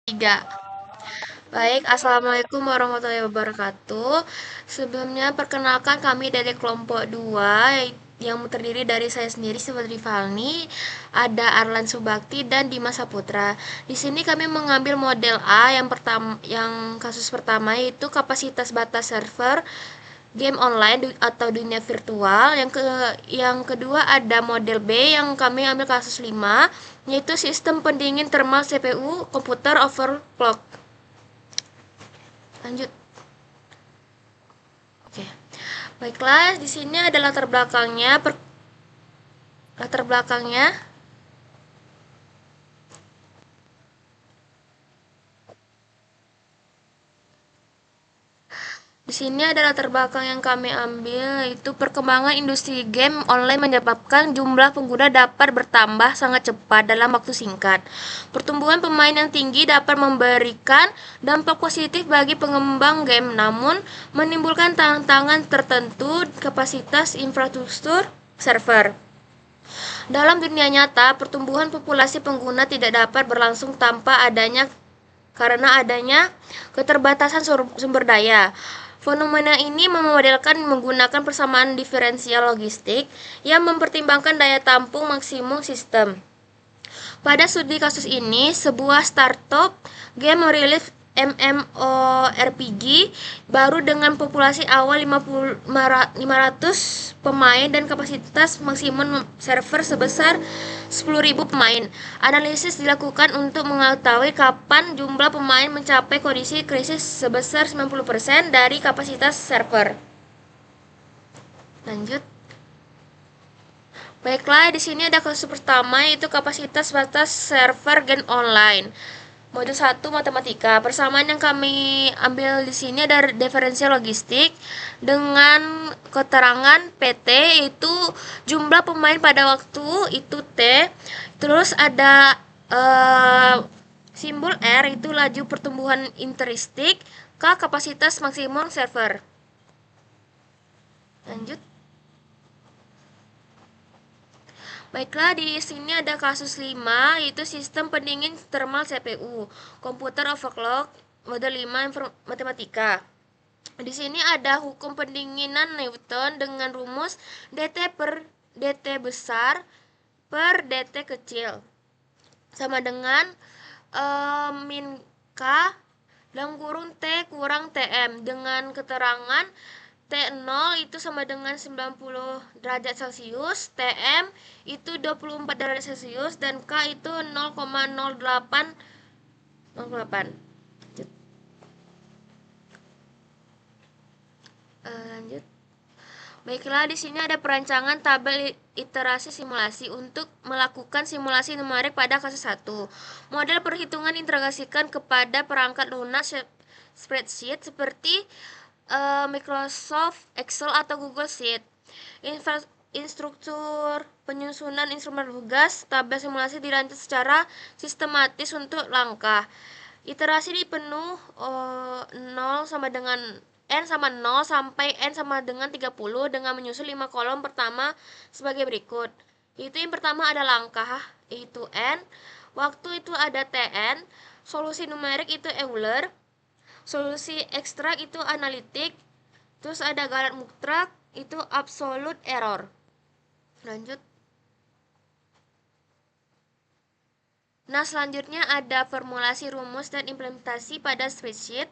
Tiga. Baik, Assalamualaikum warahmatullahi wabarakatuh. Sebelumnya, perkenalkan kami dari kelompok 2 yang terdiri dari saya sendiri, Sifat Rivalni, ada Arlan Subakti, dan Dimas Saputra. Di sini kami mengambil model A yang kasus pertama yaitu kapasitas batas server game online atau dunia virtual. Yang kedua ada model B yang kami ambil kasus 5 yaitu sistem pendingin thermal CPU komputer overclock. Lanjut. Oke. Baiklah, di sini ada latar belakangnya. Di sini ada latar belakang yang kami ambil, yaitu perkembangan industri game online menyebabkan jumlah pengguna dapat bertambah sangat cepat dalam waktu singkat. Pertumbuhan pemain yang tinggi dapat memberikan dampak positif bagi pengembang game, namun menimbulkan tantangan tertentu kapasitas infrastruktur server. Dalam dunia nyata, pertumbuhan populasi pengguna tidak dapat berlangsung karena adanya keterbatasan sumber daya. Fenomena ini memodelkan menggunakan persamaan diferensial logistik yang mempertimbangkan daya tampung maksimum sistem. Pada studi kasus ini, sebuah startup game merilis MMORPG baru dengan populasi awal 500 pemain dan kapasitas maksimum server sebesar 10.000 pemain. Analisis dilakukan untuk mengetahui kapan jumlah pemain mencapai kondisi krisis sebesar 90% dari kapasitas server. Lanjut. Baiklah, di sini ada kasus pertama yaitu kapasitas batas server game online. Modul 1 matematika. Persamaan yang kami ambil di sini ada diferensial logistik dengan keterangan PT yaitu jumlah pemain pada waktu itu T. Terus ada simbol R itu laju pertumbuhan interistik, K kapasitas maksimum server. Lanjut. Baiklah, di sini ada kasus 5 yaitu sistem pendingin thermal CPU, komputer overclock, model 5 matematika. Di sini ada hukum pendinginan Newton dengan rumus dt per dt besar per dt kecil sama dengan min k dalam kurung t kurang tm dengan keterangan T0 itu sama dengan 90 derajat Celcius, TM itu 24 derajat Celcius, dan K itu 0,08. Lanjut. Baiklah, di sini ada perancangan tabel iterasi simulasi untuk melakukan simulasi numerik pada kasus 1. Model perhitungan integrasikan kepada perangkat lunak spreadsheet seperti Microsoft Excel atau Google Sheet. Instruktur penyusunan instrumen tugas tabel simulasi dirancang secara sistematis untuk langkah. Iterasi dipenuh 0 sama dengan N sama 0 sampai N sama dengan 30 dengan menyusun 5 kolom pertama sebagai berikut. Itu yang pertama ada langkah, itu N. Waktu itu ada TN. Solusi numerik itu Euler. Solusi ekstrak itu analitik. Terus ada galat mutlak itu absolute error. Lanjut. Nah, selanjutnya ada formulasi rumus dan implementasi pada spreadsheet.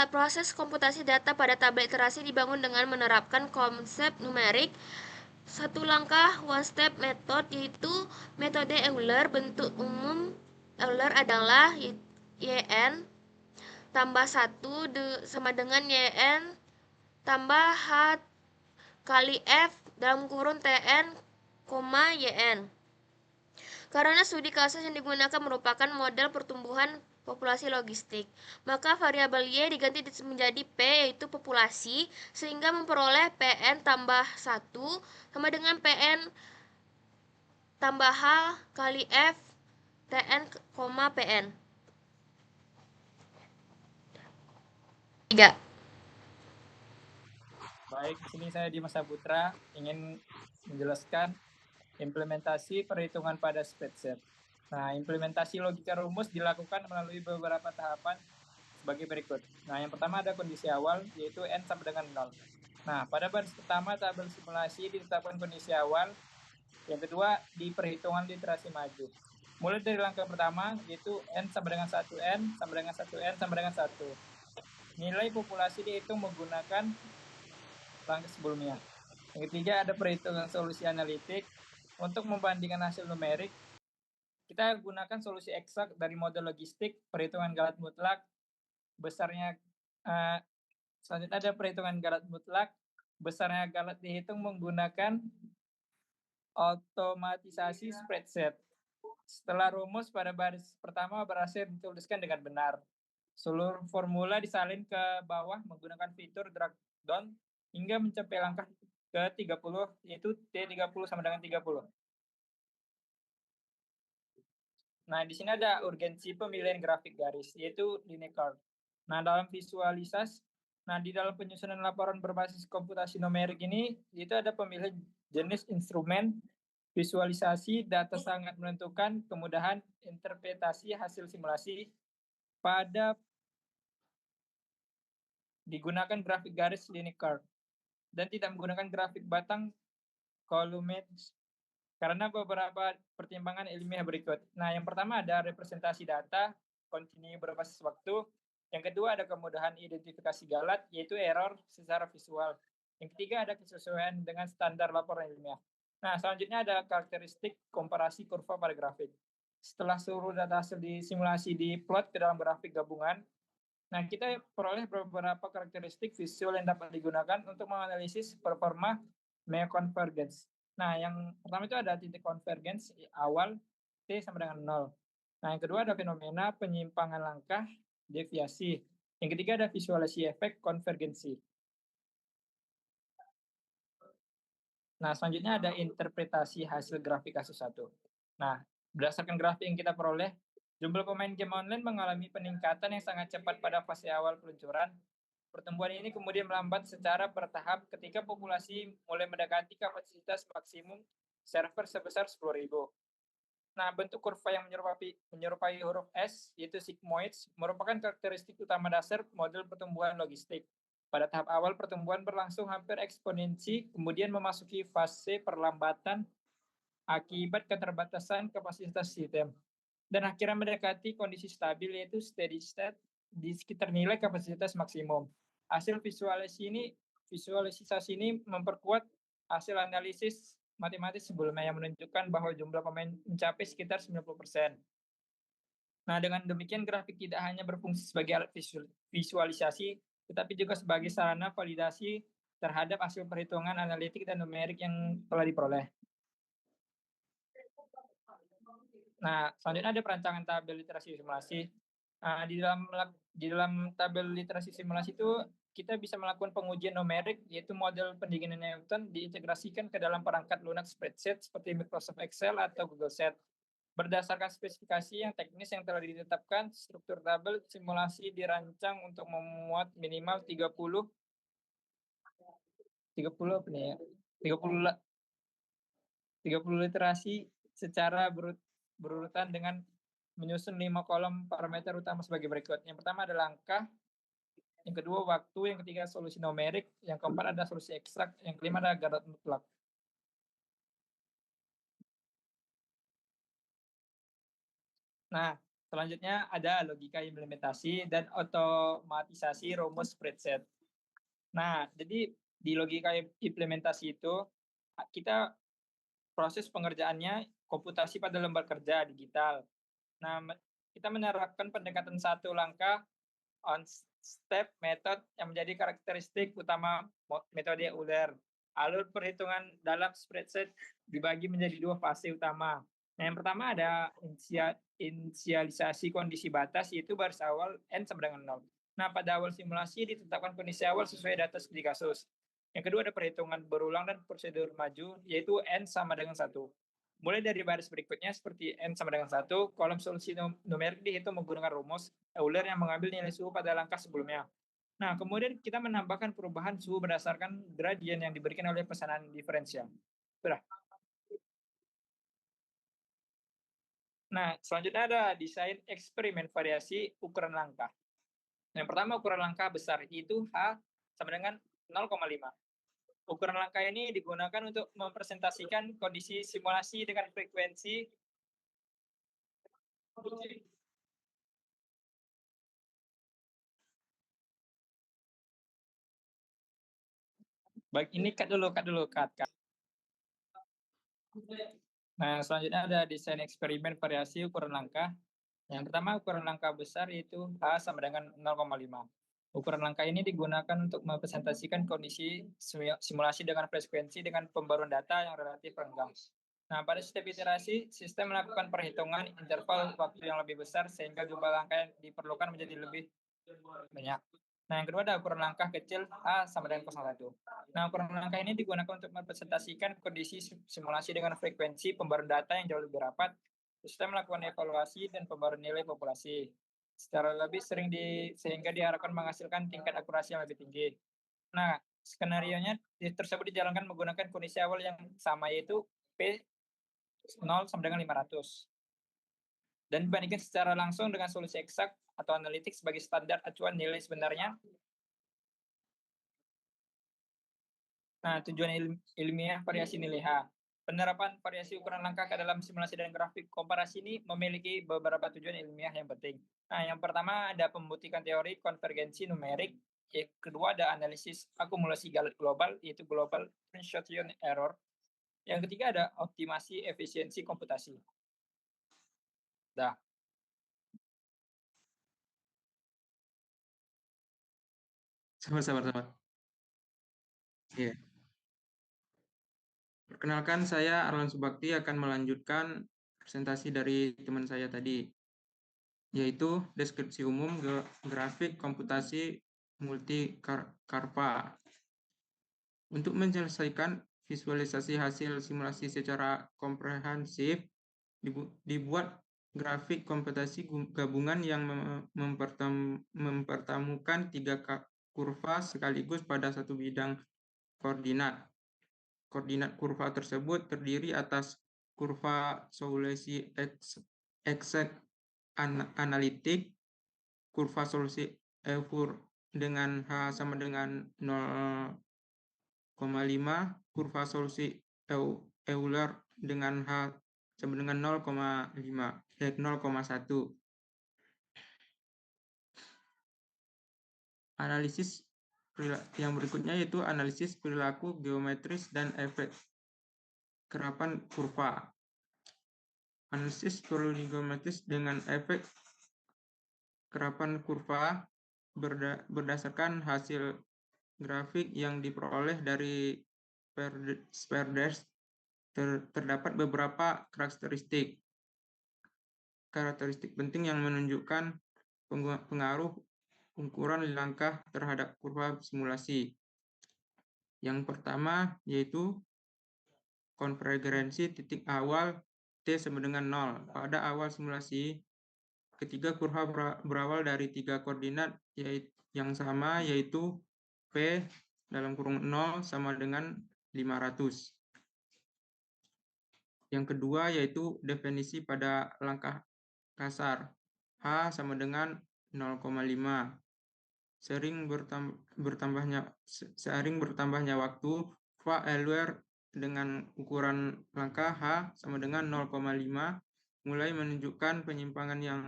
Proses komputasi data pada tabel iterasi dibangun dengan menerapkan konsep numerik. Satu langkah one step method yaitu metode Euler. Bentuk umum Euler adalah YN tambah 1 sama dengan YN tambah H kali F dalam kurun TN, YN. Karena studi kasus yang digunakan merupakan model pertumbuhan populasi logistik, maka variabel Y diganti menjadi P yaitu populasi sehingga memperoleh PN tambah 1 sama dengan PN tambah H kali F TN, PN. 3. Baik, di sini saya Dimas Saputra ingin menjelaskan implementasi perhitungan pada spreadsheet. Nah, implementasi logika rumus dilakukan melalui beberapa tahapan sebagai berikut. Nah, yang pertama ada kondisi awal, yaitu n sama dengan 0. Nah, pada baris pertama tabel simulasi ditetapkan kondisi awal. Yang kedua, di perhitungan literasi maju. Mulai dari langkah pertama, yaitu n sama dengan 1n, sama dengan 1n, sama dengan 1. Nilai populasi dihitung menggunakan langkah sebelumnya. Yang ketiga, ada perhitungan solusi analitik. Untuk membandingkan hasil numerik, kita gunakan solusi eksak dari model logistik, perhitungan galat mutlak, besarnya uh, selanjutnya ada perhitungan galat mutlak, besarnya galat dihitung menggunakan otomatisasi spreadsheet. Setelah rumus pada baris pertama berhasil dituliskan dengan benar, seluruh formula disalin ke bawah menggunakan fitur drag down hingga mencapai langkah ke 30, yaitu T30 sama dengan 30. Nah, di sini ada urgensi pemilihan grafik garis, yaitu linear chart. Nah, di dalam penyusunan laporan berbasis komputasi numerik ini, itu ada pemilihan jenis instrumen, visualisasi, data sangat menentukan, kemudahan interpretasi hasil simulasi pada digunakan grafik garis linear chart, dan tidak menggunakan grafik batang column karena beberapa pertimbangan ilmiah berikut. Nah, yang pertama ada representasi data, kontinu berbasis waktu. Yang kedua ada kemudahan identifikasi galat, yaitu error secara visual. Yang ketiga ada kesesuaian dengan standar laporan ilmiah. Nah, selanjutnya ada karakteristik komparasi kurva pada grafik. Setelah seluruh data hasil disimulasi diplot ke dalam grafik gabungan, nah kita peroleh beberapa karakteristik visual yang dapat digunakan untuk menganalisis performa neoconvergence. Nah, yang pertama itu ada titik convergence awal T sama dengan 0. Nah, yang kedua ada fenomena penyimpangan langkah, deviasi. Yang ketiga ada visualisasi efek konvergensi. Nah, selanjutnya ada interpretasi hasil grafik kasus 1. Nah, berdasarkan grafik yang kita peroleh, jumlah pemain game online mengalami peningkatan yang sangat cepat pada fase awal peluncuran. Pertumbuhan ini kemudian melambat secara bertahap ketika populasi mulai mendekati kapasitas maksimum server sebesar 10.000. Nah, bentuk kurva yang menyerupai huruf S, yaitu sigmoids, merupakan karakteristik utama dasar model pertumbuhan logistik. Pada tahap awal, pertumbuhan berlangsung hampir eksponensi, kemudian memasuki fase perlambatan akibat keterbatasan kapasitas sistem, dan akhirnya mendekati kondisi stabil, yaitu steady state, di sekitar nilai kapasitas maksimum. Hasil visualisasi ini memperkuat hasil analisis matematis sebelumnya yang menunjukkan bahwa jumlah pemain mencapai sekitar 90%. Nah, dengan demikian grafik tidak hanya berfungsi sebagai alat visualisasi, tetapi juga sebagai sarana validasi terhadap hasil perhitungan analitik dan numerik yang telah diperoleh. Nah, selanjutnya ada perancangan tabel literasi simulasi. Nah, di dalam tabel literasi simulasi itu kita bisa melakukan pengujian numerik, yaitu model pendinginan Newton diintegrasikan ke dalam perangkat lunak spreadsheet seperti Microsoft Excel atau Google Sheet. Berdasarkan spesifikasi yang teknis yang telah ditetapkan, struktur tabel simulasi dirancang untuk memuat minimal 30 apa nih ya? 30 literasi secara berurutan dengan menyusun 5 kolom parameter utama sebagai berikut. Yang pertama adalah angka, yang kedua waktu, yang ketiga solusi numerik, yang keempat ada solusi ekstrak, yang kelima adalah garat mutlak. Nah, selanjutnya ada logika implementasi dan otomatisasi rumus spreadsheet. Nah, jadi di logika implementasi itu kita proses pengerjaannya komputasi pada lembar kerja digital. Nah, kita menerapkan pendekatan satu langkah on step method yang menjadi karakteristik utama metode Euler. Alur perhitungan dalam spreadsheet dibagi menjadi dua fase utama. Nah, yang pertama ada inisialisasi kondisi batas, yaitu baris awal n sama dengan 0. Nah, pada awal simulasi ditetapkan kondisi awal sesuai data studi kasus. Yang kedua ada perhitungan berulang dan prosedur maju, yaitu n sama dengan 1. Mulai dari baris berikutnya seperti n sama dengan 1, kolom solusi numerik dihitung menggunakan rumus Euler yang mengambil nilai suhu pada langkah sebelumnya. Nah, kemudian kita menambahkan perubahan suhu berdasarkan gradien yang diberikan oleh pesanan diferensial. Sudah. Nah, selanjutnya ada desain eksperimen variasi ukuran langkah. Yang pertama ukuran langkah besar itu H sama dengan 0,5. Ukuran langkah ini digunakan untuk mempresentasikan kondisi simulasi dengan frekuensi baik ini cut dulu. Nah, selanjutnya ada desain eksperimen variasi ukuran langkah. Yang pertama ukuran langkah besar yaitu H sama dengan 0,5. Ukuran langkah ini digunakan untuk mempresentasikan kondisi simulasi dengan frekuensi dengan pembaruan data yang relatif renggang. Nah, pada setiap iterasi, sistem melakukan perhitungan interval waktu yang lebih besar sehingga jumlah langkah yang diperlukan menjadi lebih banyak. Nah, yang kedua ada ukuran langkah kecil A sama dengan 0,1. Nah, ukuran langkah ini digunakan untuk mempresentasikan kondisi simulasi dengan frekuensi pembaruan data yang jauh lebih rapat. Sistem melakukan evaluasi dan pembaruan nilai populasi. Secara lebih sering sehingga diharapkan menghasilkan tingkat akurasi yang lebih tinggi. Nah, skenario-nya tersebut dijalankan menggunakan kondisi awal yang sama yaitu P 0 sama dengan 500. Dan dibandingkan secara langsung dengan solusi eksak atau analitik sebagai standar acuan nilai sebenarnya. Nah, tujuan ilmiah variasi nilai H. Penerapan variasi ukuran langkah ke dalam simulasi dan grafik komparasi ini memiliki beberapa tujuan ilmiah yang penting. Nah, yang pertama ada pembuktikan teori konvergensi numerik. Yang kedua ada analisis akumulasi global, yaitu global translation error. Yang ketiga ada optimasi efisiensi komputasi. Dah. Sabar. Iya. Perkenalkan, saya Arlan Subakti akan melanjutkan presentasi dari teman saya tadi, yaitu deskripsi umum grafik komputasi multi Karpa. Untuk menyelesaikan visualisasi hasil simulasi secara komprehensif, dibuat grafik komputasi gabungan yang mempertemukan tiga kurva sekaligus pada satu bidang koordinat. Koordinat kurva tersebut terdiri atas kurva solusi eksak analitik, kurva solusi Euler dengan H sama dengan 0,5, kurva solusi Euler dengan H sama dengan 0,1. Analisis yang berikutnya yaitu analisis perilaku geometris dan efek kerapan kurva. Analisis perilaku geometris dengan efek kerapan kurva berdasarkan hasil grafik yang diperoleh dari Sperdes. Terdapat beberapa karakteristik penting yang menunjukkan pengaruh ukuran langkah terhadap kurva simulasi. Yang pertama yaitu konvergensi titik awal T sama dengan 0. Pada awal simulasi, ketiga kurva berawal dari tiga koordinat yang sama, yaitu P dalam kurung 0 sama dengan 500. Yang kedua yaitu definisi pada langkah kasar. H sama dengan 0,5. Seiring bertambahnya waktu, kurva Euler dengan ukuran langkah H sama dengan 0,5 mulai menunjukkan penyimpangan yang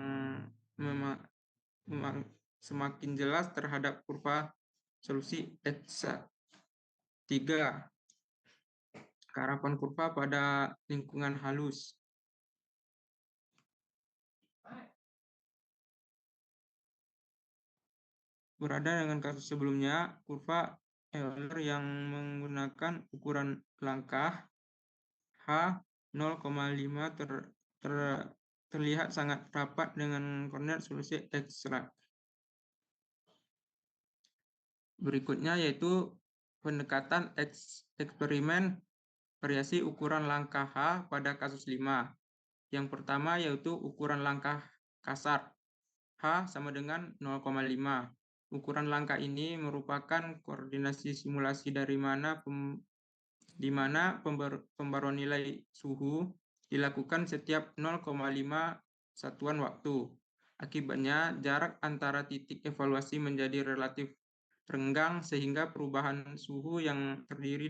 semakin jelas terhadap kurva solusi eksak. 3. Karapan kurva pada lingkungan halus. Berada dengan kasus sebelumnya, kurva Euler yang menggunakan ukuran langkah H 0,5 terlihat sangat rapat dengan koordinat solusi eksak. Berikutnya yaitu pendekatan eksperimen variasi ukuran langkah H pada kasus 5. Yang pertama yaitu ukuran langkah kasar. H sama dengan 0,5. Ukuran langkah ini merupakan koordinasi simulasi di mana pembaruan nilai suhu dilakukan setiap 0,5 satuan waktu. Akibatnya, jarak antara titik evaluasi menjadi relatif renggang sehingga perubahan suhu yang terdiri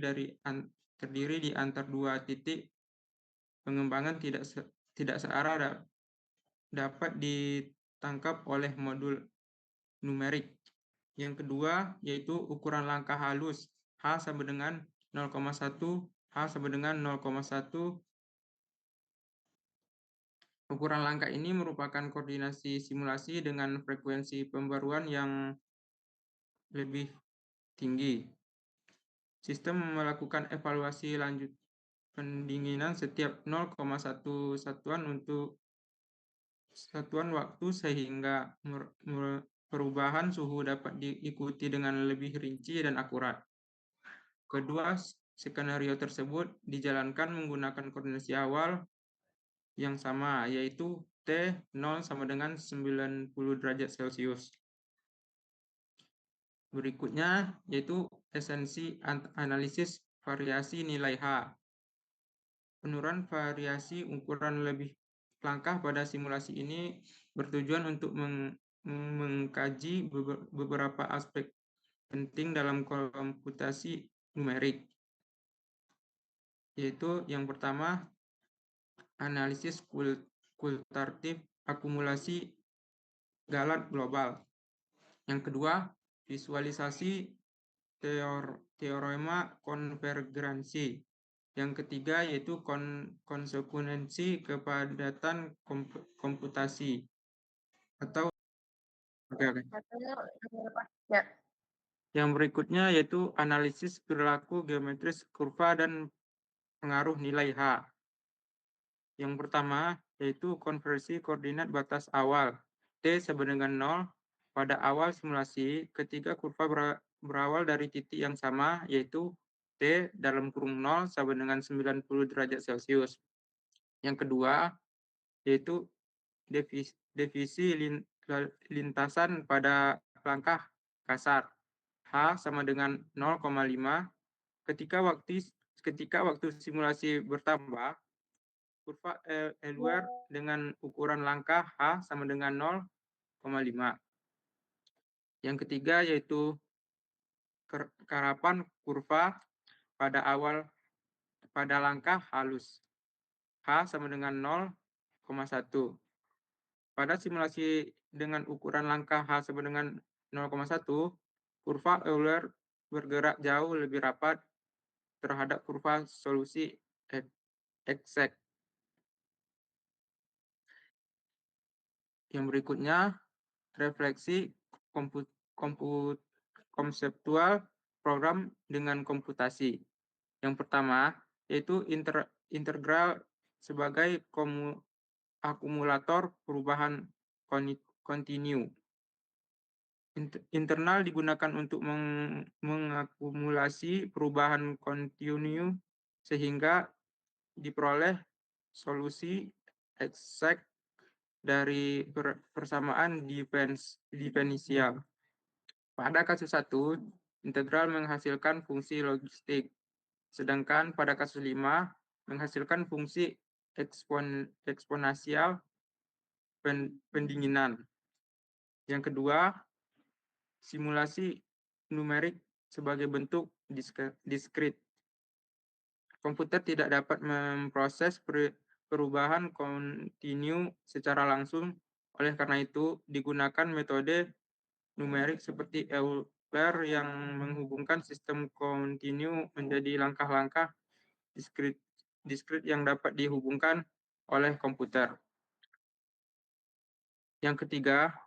di antar dua titik pengembangan tidak searah dapat ditangkap oleh modul numerik. Yang kedua yaitu ukuran langkah halus. H sama dengan 0,1, H sama dengan 0,1. Ukuran langkah ini merupakan koordinasi simulasi dengan frekuensi pembaruan yang lebih tinggi. Sistem melakukan evaluasi lanjut pendinginan setiap 0,1 satuan waktu sehingga perubahan suhu dapat diikuti dengan lebih rinci dan akurat. Kedua skenario tersebut dijalankan menggunakan koordinasi awal yang sama, yaitu T0 sama dengan 90 derajat Celcius. Berikutnya yaitu esensi analisis variasi nilai H. Penurunan variasi ukuran lebih langkah pada simulasi ini bertujuan untuk mengkaji beberapa aspek penting dalam komputasi numerik, yaitu yang pertama analisis kualitatif akumulasi galat global. Yang kedua, visualisasi teorema konvergensi. Yang ketiga yaitu konsekuensi kepadatan komputasi atau Ya. yang berikutnya yaitu analisis perilaku geometris kurva dan pengaruh nilai H. Yang pertama yaitu konversi koordinat batas awal T sama dengan 0 pada awal simulasi ketika kurva berawal dari titik yang sama yaitu T dalam kurung 0 sama dengan 90 derajat Celcius. Yang kedua yaitu divisi lintasan pada langkah kasar H sama dengan 0,5 ketika waktu simulasi bertambah kurva L-Ware dengan ukuran langkah H sama dengan 0,5. Yang ketiga yaitu karapan kurva pada langkah halus H sama dengan 0,1. Pada simulasi dengan ukuran langkah H sama dengan 0,1, kurva Euler bergerak jauh lebih rapat terhadap kurva solusi exact. Yang berikutnya, refleksi konseptual program dengan komputasi. Yang pertama, yaitu integral sebagai akumulator perubahan kontinu. Internal digunakan untuk mengakumulasi perubahan kontinu sehingga diperoleh solusi exact dari persamaan diferensial. Pada kasus 1, integral menghasilkan fungsi logistik, sedangkan pada kasus 5 menghasilkan fungsi eksponensial pendinginan. Yang kedua, simulasi numerik sebagai bentuk diskrit. Komputer tidak dapat memproses perubahan kontinu secara langsung, oleh karena itu digunakan metode numerik seperti Euler yang menghubungkan sistem kontinu menjadi langkah-langkah diskrit yang dapat dihubungkan oleh komputer. Yang ketiga,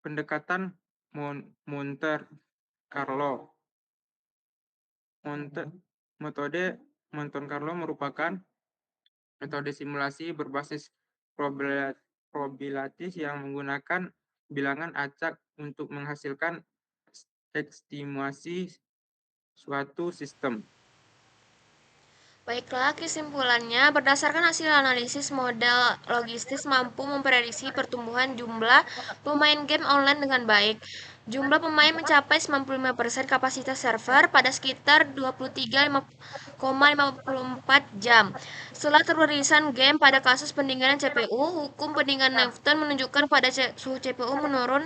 pendekatan Monte Carlo. Metode Monte Carlo merupakan metode simulasi berbasis probabilitas yang menggunakan bilangan acak untuk menghasilkan estimasi suatu sistem. Baiklah, kesimpulannya, berdasarkan hasil analisis model logistis mampu memprediksi pertumbuhan jumlah pemain game online dengan baik. Jumlah pemain mencapai 95% kapasitas server pada sekitar 23,54 jam. Setelah terperisan game pada kasus pendinginan CPU, hukum pendinginan Newton menunjukkan pada suhu CPU menurun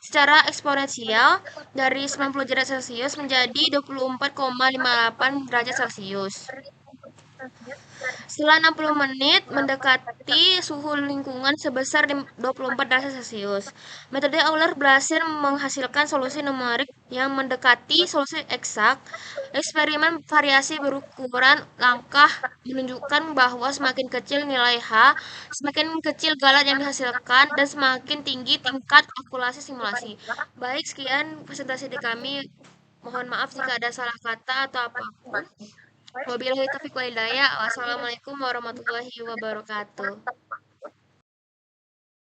secara eksponensial dari 90 derajat Celcius menjadi 24,58 derajat Celcius. Setelah 60 menit mendekati suhu lingkungan sebesar 24 derajat Celcius. Metode Euler berhasil menghasilkan solusi numerik yang mendekati solusi eksak. Eksperimen variasi berukuran langkah menunjukkan bahwa semakin kecil nilai H, semakin kecil galat yang dihasilkan dan semakin tinggi tingkat akurasi simulasi. Baik, sekian presentasi dari kami. Mohon maaf jika ada salah kata atau apapun. Wabillahi taufiq wal hidayah. Wassalamualaikum warahmatullahi wabarakatuh.